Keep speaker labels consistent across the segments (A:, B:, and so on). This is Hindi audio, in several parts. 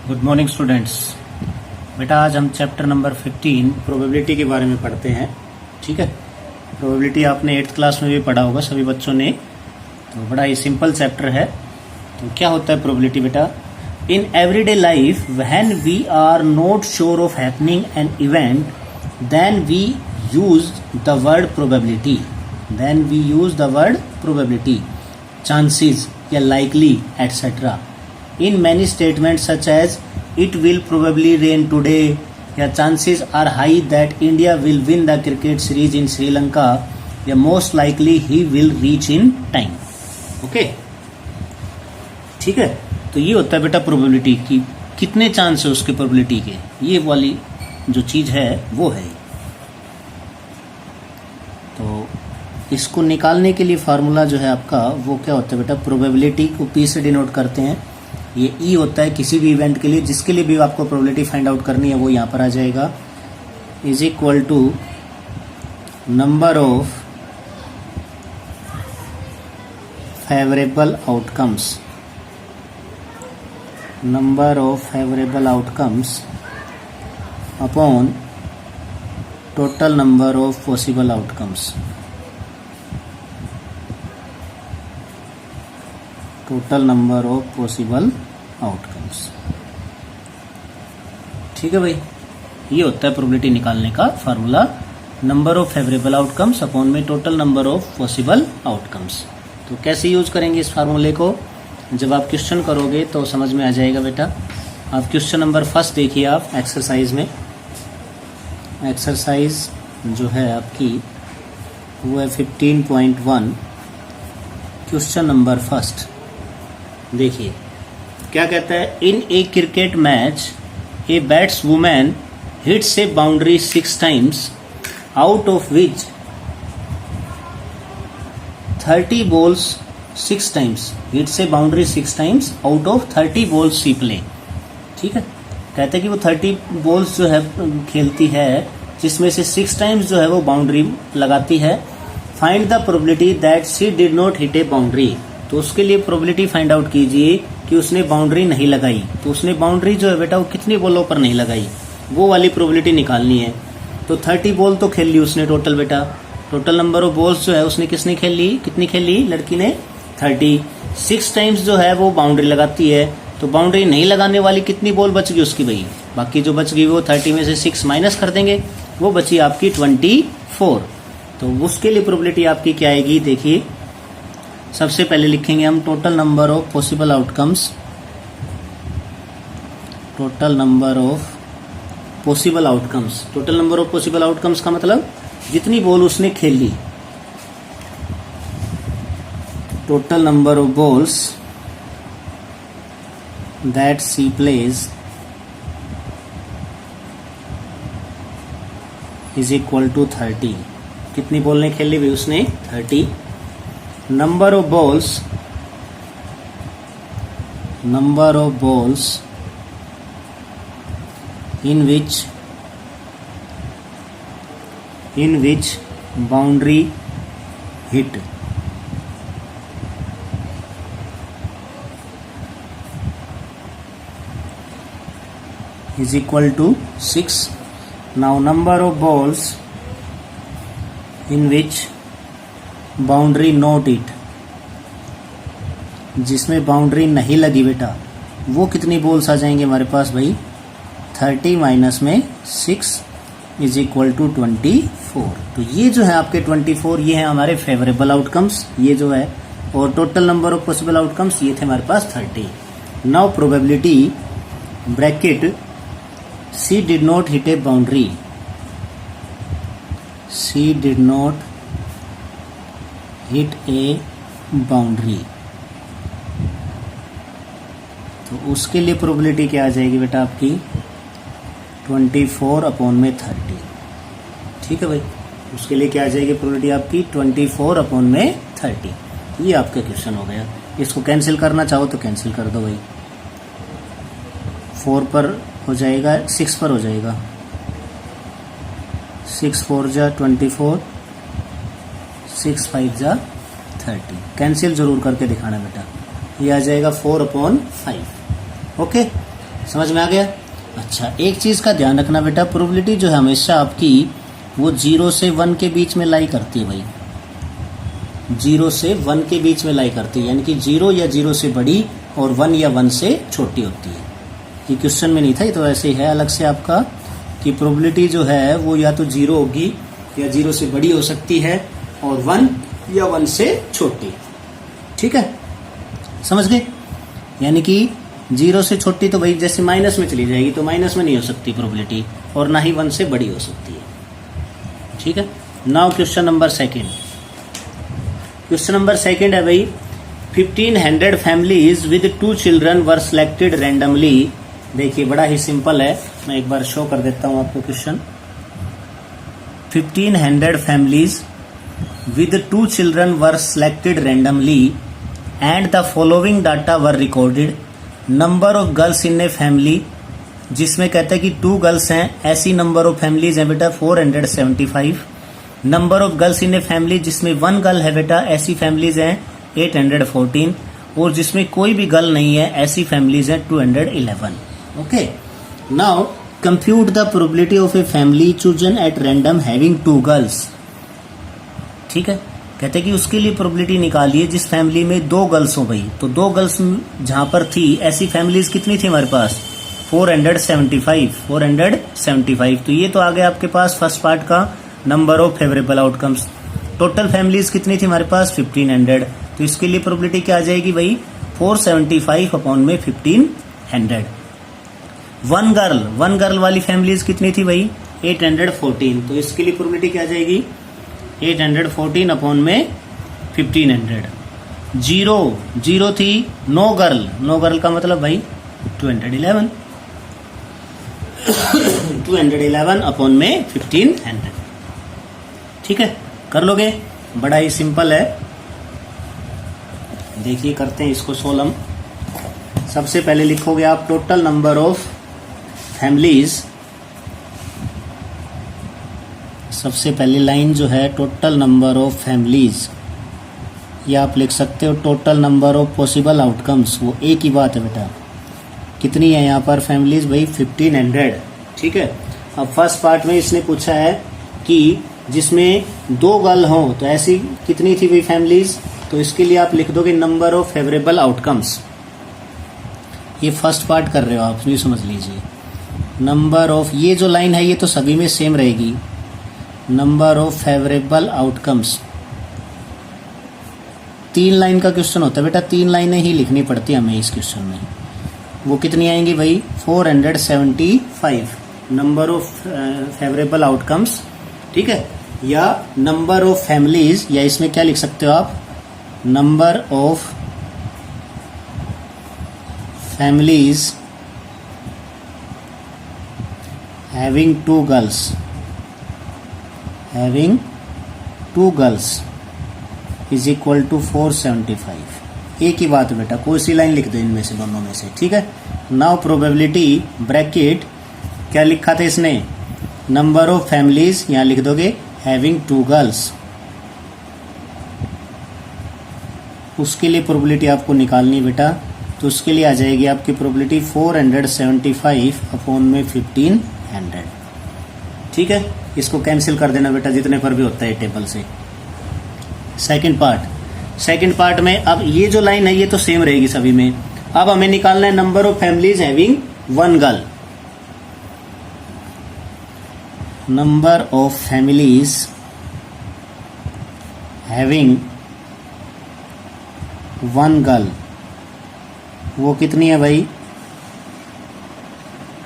A: Good morning students. बेटा आज हम चैप्टर नंबर 15 प्रोबेबिलिटी के बारे में पढ़ते हैं। ठीक है, प्रोबेबिलिटी आपने 8th क्लास में भी पढ़ा होगा सभी बच्चों ने। तो बड़ा ही सिंपल चैप्टर है। तो क्या होता है प्रोबेबिलिटी बेटा? In everyday life when we are not sure of happening an event then we use the word probability. Chances या likely etcetera. In many statements such as it will probably rain today या chances are high that India will win the cricket series in Sri Lanka या most likely he will reach in time। Okay, ठीक है। तो ये होता है बेटा प्रोबेबिलिटी की कितने चांस है उसके प्रोबेबिलिटी के, ये वाली जो चीज है वो है। तो इसको निकालने के लिए फार्मूला जो है आपका वो क्या होता है बेटा? प्रोबेबिलिटी को पी से डिनोट करते हैं। ये ई होता है किसी भी इवेंट के लिए, जिसके लिए भी आपको प्रोबेबिलिटी फाइंड आउट करनी है वो यहाँ पर आ जाएगा। Is equal to number of favourable outcomes upon total number of possible outcomes. ठीक है भाई, ये होता है प्रोबेबिलिटी निकालने का formula. Number of favourable outcomes upon में total number of possible outcomes. तो कैसे यूज करेंगे इस फार्मूले को? जब आप क्वेश्चन करोगे तो समझ में आ जाएगा बेटा। आप क्वेश्चन नंबर फर्स्ट देखिए, आप एक्सरसाइज में, एक्सरसाइज जो है आपकी वो है 15.1 क्वेश्चन नंबर फर्स्ट। देखिए क्या कहता है। In a cricket match a batswoman hits a boundary 6 times out of which 30 balls 6 times hits a boundary 6 times out of 30 balls she play. ठीक है, कहते हैं कि वो 30 balls जो है खेलती है, जिसमें से 6 times जो है वो बाउंड्री लगाती है। Find the probability that she did not hit a boundary. तो उसके लिए प्रोबेबिलिटी फाइंड आउट कीजिए कि उसने बाउंड्री नहीं लगाई। तो उसने बाउंड्री जो है बेटा वो कितनी बॉलों पर नहीं लगाई, वो वाली प्रोबेबिलिटी निकालनी है। तो 30 बॉल तो खेल ली उसने टोटल बेटा। टोटल नंबर ऑफ बॉल्स जो है उसने किसने खेल ली, कितनी खेल ली लड़की ने? 36 टाइम्स जो है वो बाउंड्री लगाती है। तो बाउंड्री नहीं लगाने वाली कितनी बॉल बच गई उसकी भाई? बाकी जो बच गई वो 30 में से 6 माइनस कर देंगे, वो बची आपकी 24। तो उसके लिए प्रोबेबिलिटी आपकी क्या आएगी? देखिए सबसे पहले लिखेंगे हम total number of possible outcomes. Total number of possible outcomes का मतलब जितनी बॉल उसने खेल ली। Total number of balls that she plays is equal to 30। कितनी बॉल ने खेल ली भाई उसने? 30। Number of balls in which boundary hit is equal to 6. Now number of balls in which boundary not hit, जिसमें बाउंड्री नहीं लगी बेटा, वो कितनी बॉल्स आ जाएंगे हमारे पास भाई? 30 माइनस में 6 इज इक्वल टू 24। तो ये जो है आपके 24, ये है हमारे फेवरेबल आउटकम्स, ये जो है। और total number of possible outcomes ये थे हमारे पास 30। Now probability bracket she did not hit a boundary, she did not hit a boundary. तो उसके लिए प्रोबेबिलिटी क्या आ जाएगी बेटा आपकी? 24 अपॉन में 30। ठीक है भाई, उसके लिए क्या आ जाएगी प्रोबेबिलिटी आपकी? 24 अपॉन में 30। ये आपका क्वेश्चन हो गया। इसको कैंसिल करना चाहो तो कैंसिल कर दो भाई। 4 पर हो जाएगा, 6 पर हो जाएगा। 6 4 जा 24, 6 5 जा 30। कैंसिल जरूर करके दिखाना बेटा। ये आ जाएगा 4/5। ओके, समझ में आ गया? अच्छा, एक चीज़ का ध्यान रखना बेटा, प्रोबेबिलिटी जो है हमेशा आपकी वो 0 से 1 के बीच में लाई करती है भाई, 0 से 1 के बीच में लाई करती है, यानी कि 0 या 0 से बड़ी और 1 या 1 से छोटी होती है। ये क्वेश्चन में नहीं था, ये तो ऐसे ही है अलग से आपका, कि प्रोबेबिलिटी जो है वो या तो 0 होगी या 0 से बड़ी हो सकती है और 1 या 1 से छोटी। ठीक है, समझ गए? यानी कि 0 से छोटी तो भाई जैसे माइनस में चली जाएगी, तो माइनस में नहीं हो सकती प्रोबेबिलिटी, और ना ही 1 से बड़ी हो सकती है। ठीक है, now question number second. Question number second है भाई, 1500 families with 2 children were selected randomly. देखिए बड़ा ही सिंपल है, मैं एक बार शो कर देता हूं आपको question. 1500 families with 2 children were selected randomly and the following data were recorded. Number of girls in a family, जिसमें कहता है कि 2 गर्ल्स हैं, ऐसी नंबर ऑफ फैमिलीज हैं बेटा 475. Number of girls in a family, जिसमें 1 गर्ल है बेटा, ऐसी फैमिलीज हैं 814, और जिसमें कोई भी गर्ल नहीं है ऐसी फैमिलीज हैं 211. Okay, now compute the probability of a family chosen at random having 2 girls. ठीक है, कहते हैं कि उसके लिए प्रोबेबिलिटी निकालिए जिस फैमिली में 2 गर्ल्स हो भाई, तो 2 गर्ल्स जहां पर थी ऐसी फैमिलीज कितनी थी हमारे पास? 475. तो ये तो आ गया आपके पास फर्स्ट पार्ट का number of favourable outcomes. Total families कितनी थी हमारे पास? 1500. तो इसके लिए प्रोबेबिलिटी क्या आ जाएगी भाई? 475 अपॉन में 1500. 1 गर्ल वाली फैमिलीज कितनी थी भाई? 814. तो इसके लिए प्रोबेबिलिटी क्या आ जाएगी? 814 अपॉन में 1500. 0 थी, नो गर्ल का मतलब भाई 211. 211 अपॉन में 1500. ठीक है, कर लोगे? बड़ा ही सिंपल है, देखिए करते हैं इसको सोल्व हम. सबसे पहले लिखोगे आप टोटल नंबर ऑफ फैमिलीज. सबसे पहली लाइन जो है टोटल नंबर ऑफ फैमिलीज, या आप लिख सकते हो total number of possible outcomes. वो एक ही बात है बेटा. कितनी है यहाँ पर फैमिलीज भाई? 1500. ठीक है, अब फर्स्ट पार्ट में इसने पूछा है कि जिसमें 2 गर्ल हो, तो ऐसी कितनी थी भाई फैमिलीज? तो इसके लिए आप लिख दोगे नंबर ऑफ फेवरेबल आउटकम्स. ये फर्स्ट पार्ट कर रहे हो आप, ये समझ लीजिए. नंबर ऑफ, ये जो लाइन है ये तो सभी में सेम रहेगी. Number of favourable outcomes. 3 line का क्वेश्चन होता है बेटा, 3 लाइनें ही लिखनी पड़ती है हमें इस क्वेश्चन में. वो कितनी आएंगी भाई? 475 नंबर ऑफ फेवरेबल आउटकम्स. ठीक है, या नंबर ऑफ फैमिलीज, या इसमें क्या लिख सकते हो आप? Number of families having 2 girls is equal to 475. एक ही बात है बेटा, कोई सी लाइन लिख दो इनमें से, दोनों में से. ठीक है, नाउ प्रोबेबिलिटी ब्रैकेट क्या लिखा था इसने? नंबर ऑफ फैमिलीज, यहां लिख दोगे हैविंग 2 गर्ल्स. उसके लिए प्रोबेबिलिटी आपको निकालनी है बेटा, तो उसके लिए आ जाएगी आपकी प्रोबेबिलिटी 475 अपॉन में 1500. ठीक है, इसको कैंसिल कर देना बेटा जितने पर भी होता है टेबल से. सेकंड पार्ट में अब ये जो लाइन है ये तो सेम रहेगी सभी में. अब हमें निकालना है number of families having 1 girl. Number of families having 1 girl, वो कितनी है भाई?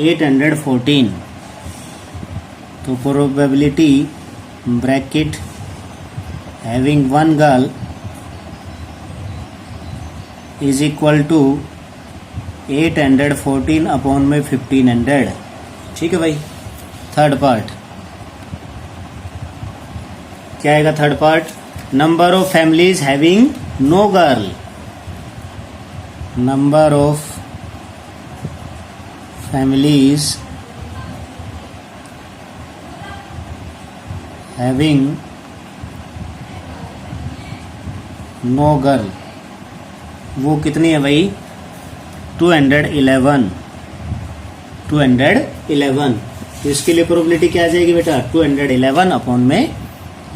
A: 814. तो probability bracket having 1 girl is equal to 814 upon में 1500. ठीक है भाई. थर्ड पार्ट क्या आएगा? Third part, number of families having no girl. Number of families having no girl, वो कितनी है भाई? 211. 211। तो इसके लिए प्रोबेबिलिटी क्या आ जाएगी बेटा, 211 अपॉन में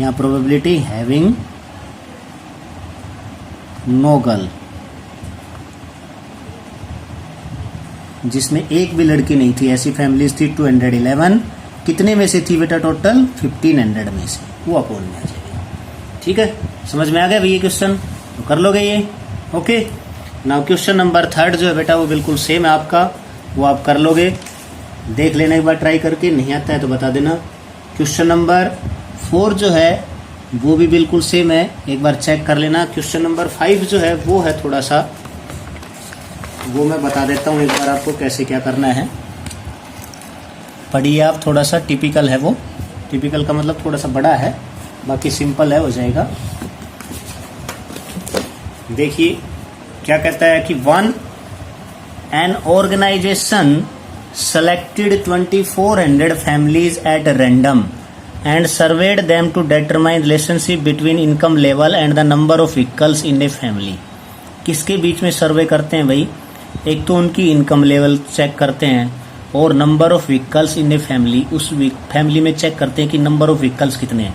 A: यहाँ प्रोबेबिलिटी हैविंग नो गर्ल, जिसमें एक भी लड़की नहीं थी, ऐसी फैमिलीज थी 211। कितने में से थी बेटा, टोटल 1500 में से, वो अपॉन में आ जाएगी। ठीक है, समझ में आ गया ये क्वेश्चन, तो कर लोगे ये। ओके, नाउ क्वेश्चन नंबर 3 जो है बेटा वो बिल्कुल सेम है आपका, वो आप कर लोगे, देख लेना एक बार ट्राई करके, नहीं आता है तो बता देना। क्वेश्चन नंबर 4 जो है वो भी बिल्कुल सेम है, एक बार चेक कर लेना। क्वेश्चन नंबर 5 जो है वो है थोड़ा सा, वो मैं बता देता हूँ एक बार आपको कैसे क्या करना है, पढ़िए आप, थोड़ा सा टिपिकल है वो, टिपिकल का मतलब थोड़ा सा बड़ा है, बाकी सिंपल है, हो जाएगा। देखिए क्या कहता है कि N organisation selected 2400 families at random and surveyed them to determine relationship between income level and the number of vehicles in a family। किसके बीच में सर्वे करते हैं भाई, एक तो उनकी इनकम लेवल चेक करते हैं और number of vehicles in a family, उस फैमिली में चेक करते हैं कि नंबर ऑफ व्हीकल्स कितने हैं।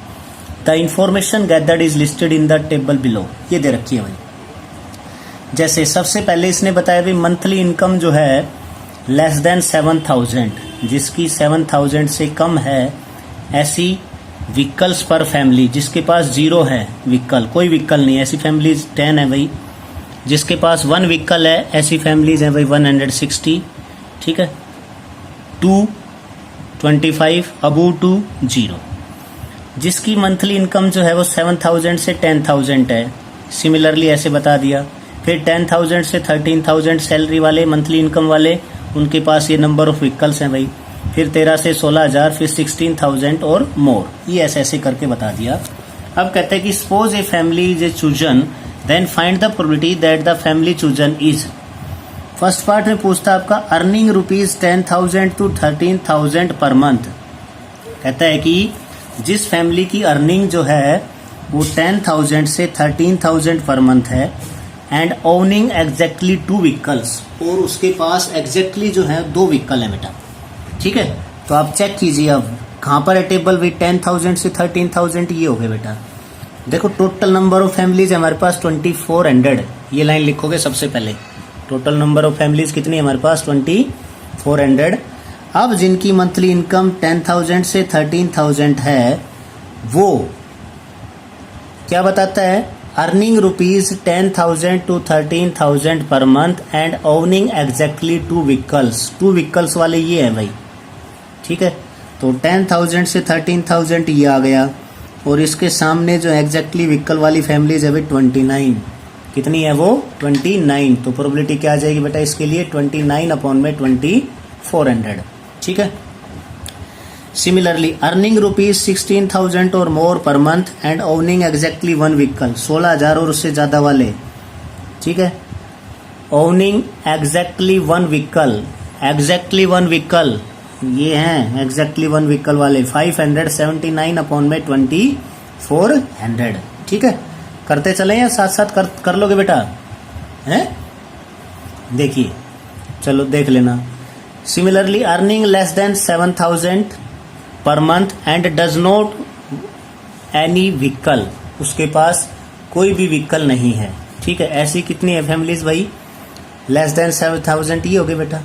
A: The information gathered is listed in the table below, ये दे रखी है भाई। जैसे सबसे पहले इसने बताया भाई मंथली इनकम जो है लेस देन 7000, जिसकी 7000 से कम है, ऐसी व्हीकल्स पर फैमिली जिसके पास 0 है व्हीकल, कोई व्हीकल नहीं, ऐसी फैमिलीज 10 है भाई। जिसके पास 1 व्हीकल है, ऐसी फैमिलीज हैं भाई 160। ठीक है, 225 अबू टू 0। जिसकी मंथली इनकम जो है वो 7000 से 10000 है, सिमिलरली ऐसे बता दिया। फिर 10000 से 13000 सैलरी वाले मंथली इनकम वाले, उनके पास ये नंबर ऑफ व्हीकल्स हैं भाई। फिर 13 से 16000, फिर 16000 और मोर, ये ऐसे ऐसे करके बता दिया। अब कहते हैं कि suppose a family is chosen, then find the probability that the family chosen is. First part में पूछता आपका earning rupees 10,000 to 13,000 per month. कहता है कि जिस फैमिली की अर्निंग जो है वो 10,000 से 13,000 पर मंथ है एंड ओनिंग एग्जैक्टली 2 व्हीकल्स, और उसके पास एग्जैक्टली जो है 2 व्हीकल है बेटा। ठीक है, तो आप चेक कीजिए अब कहाँ पर है टेबल भाई, 10,000 से 13,000 ये हो गए बेटा। देखो टोटल नंबर ऑफ फैमिलीज है हमारे पास 2400, ये लाइन लिखोगे सबसे पहले। टोटल नंबर ऑफ फैमिलीज कितनी है हमारे पास, 2400। अब जिनकी मंथली इनकम 10,000 से 13,000 है, वो क्या बताता है, अर्निंग रुपीज 10,000 to 13,000 पर month and owning exactly 2 vehicles. 2 vehicles वाले ये है भाई। ठीक है, तो 10,000 से 13,000 ये आ गया, और इसके सामने जो एग्जैक्टली व्हीकल वाली फैमिलीज है भाई 29। कितनी है वो, 29। तो प्रोबेबिलिटी क्या आ जाएगी बेटा इसके लिए, 29 अपॉन में 2400। ठीक है, सिमिलरली अर्निंग रुपीज 16,000 और more per month and owning exactly 1 vehicle, 16,000 और उससे ज्यादा वाले। ठीक है, owning exactly 1 vehicle, exactly 1 vehicle ये हैं एग्जैक्टली 1 व्हीकल वाले, 579 अपॉन में 2400। ठीक है, करते चले या साथ साथ कर लोगे बेटा, हैं? देखिए चलो देख लेना। सिमिलरली अर्निंग लेस देन 7,000 पर month and does not any vehicle, उसके पास कोई भी व्हीकल नहीं है। ठीक है, ऐसी कितनी है फैमिलीज भाई, लेस देन 7,000 ये हो गए बेटा।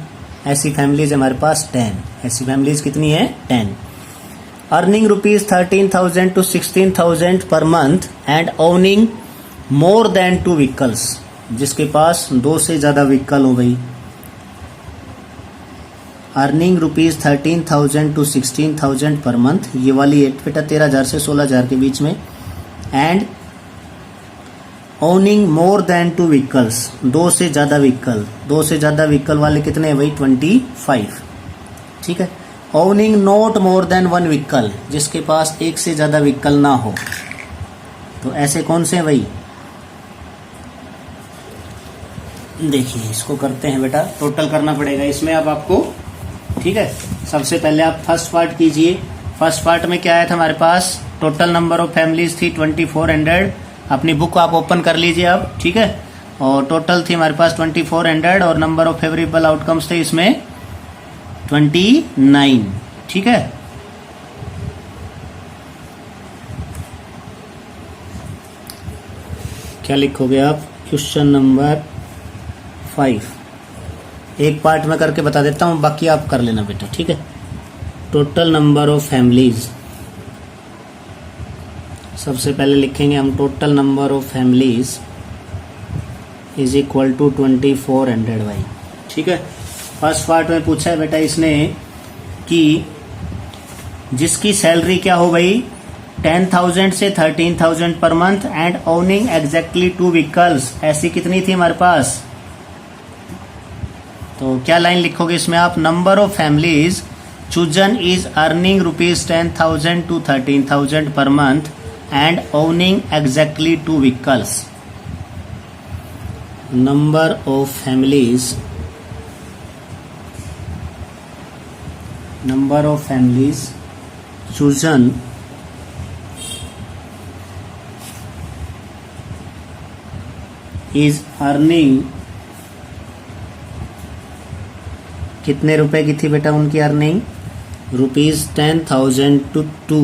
A: ऐसी फैमिलीज हमारे पास 10, ऐसी फैमिलीज कितनी है 10। अर्निंग रुपीज 13,000 to 16,000 पर month and owning more than 2 vehicles, जिसके पास 2 से ज्यादा व्हीकल हो भाई। Earning rupees 13,000 to 16,000 per month, ये वाली है बेटा 13,000 से 16,000 के बीच में, and owning more than 2 vehicles, 2 से ज्यादा व्हीकल। 2 से ज्यादा व्हीकल वाले कितने हैं भाई 25। ठीक है, owning not more than 1 vehicle, जिसके पास 1 से ज्यादा व्हीकल ना हो। तो ऐसे कौन से हैं भाई, देखिए इसको करते हैं बेटा, टोटल करना पड़ेगा इसमें अब आपको। ठीक है, सबसे पहले आप फर्स्ट पार्ट कीजिए। फर्स्ट पार्ट में क्या आया था हमारे पास, टोटल नंबर ऑफ फैमिलीज थी 2400। अपनी बुक आप ओपन कर लीजिए अब। ठीक है, और टोटल थी हमारे पास 2400 और नंबर ऑफ फेवरेबल आउटकम्स थे इसमें 29। ठीक है, क्या लिखोगे आप? क्वेश्चन नंबर 5 एक पार्ट में करके बता देता हूं, बाकी आप कर लेना बेटा। ठीक है, टोटल नंबर ऑफ फैमिलीज। सबसे पहले लिखेंगे हम total number of families is equal to 2400 ठीक है, फर्स्ट पार्ट में पूछा है बेटा इसने कि जिसकी सैलरी क्या हो गई 10,000 से 13,000 पर month and owning exactly 2 vehicles, ऐसी कितनी थी हमारे पास? तो क्या लाइन लिखोगे इसमें आप? Number of families chosen is earning ₹10,000 to 13,000 पर month and owning exactly 2 vehicles. Number of families chosen is earning, कितने रुपए की थी बेटा उनकी अर्निंग? ₹10,000 to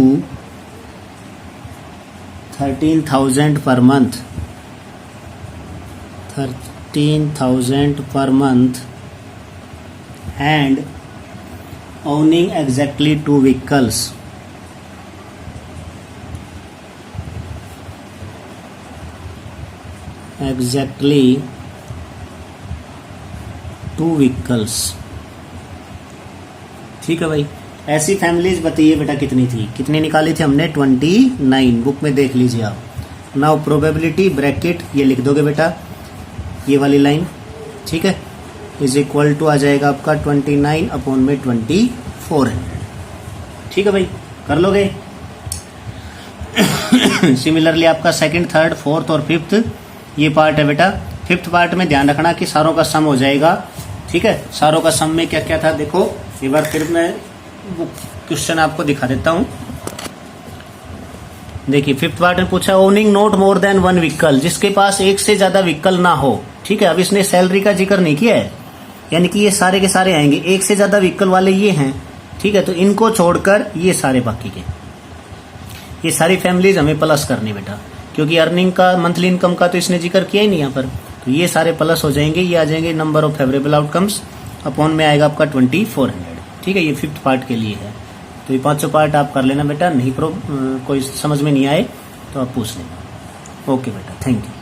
A: 13,000 पर मंथ, 13,000 पर month and owning exactly 2 vehicles। exactly 2 vehicles। ठीक है भाई, ऐसी फैमिलीज बताइए बेटा कितनी थी? कितनी निकाली थी हमने? 29। बुक में देख लीजिए आप। नाउ प्रोबेबिलिटी ब्रैकेट ये लिख दोगे बेटा, ये वाली लाइन। ठीक है, इज इक्वल टू आ जाएगा आपका 29 अपॉन में 2400। ठीक है भाई, कर लोगे? सिमिलरली आपका सेकंड, थर्ड, फोर्थ और फिफ्थ ये पार्ट है बेटा। फिफ्थ पार्ट में ध्यान रखना कि सारों का सम हो जाएगा। ठीक है, सारों का सम में क्या क्या था देखो एक बार फिर मैं वो क्वेश्चन आपको दिखा देता हूं। देखिए फिफ्थ पार्ट में पूछा owning not more than 1 vehicle, जिसके पास एक से ज्यादा व्हीकल ना हो। ठीक है, अब इसने सैलरी का जिक्र नहीं किया है, यानी कि ये सारे के सारे आएंगे, एक से ज्यादा व्हीकल वाले ये हैं। ठीक है, तो इनको छोड़कर ये सारे बाकी के, ये सारी फैमिलीज हमें प्लस करनी बेटा, क्योंकि अर्निंग का मंथली इनकम का तो इसने जिक्र किया ही नहीं यहाँ पर। तो ये सारे प्लस हो जाएंगे, ये आ जाएंगे number of favourable outcomes upon में आएगा आपका 2400। ठीक है, ये फिफ्थ पार्ट के लिए है। तो ये 500 पार्ट आप कर लेना बेटा, नहीं कोई समझ में नहीं आए तो आप पूछ लेना। ओके बेटा, थैंक यू।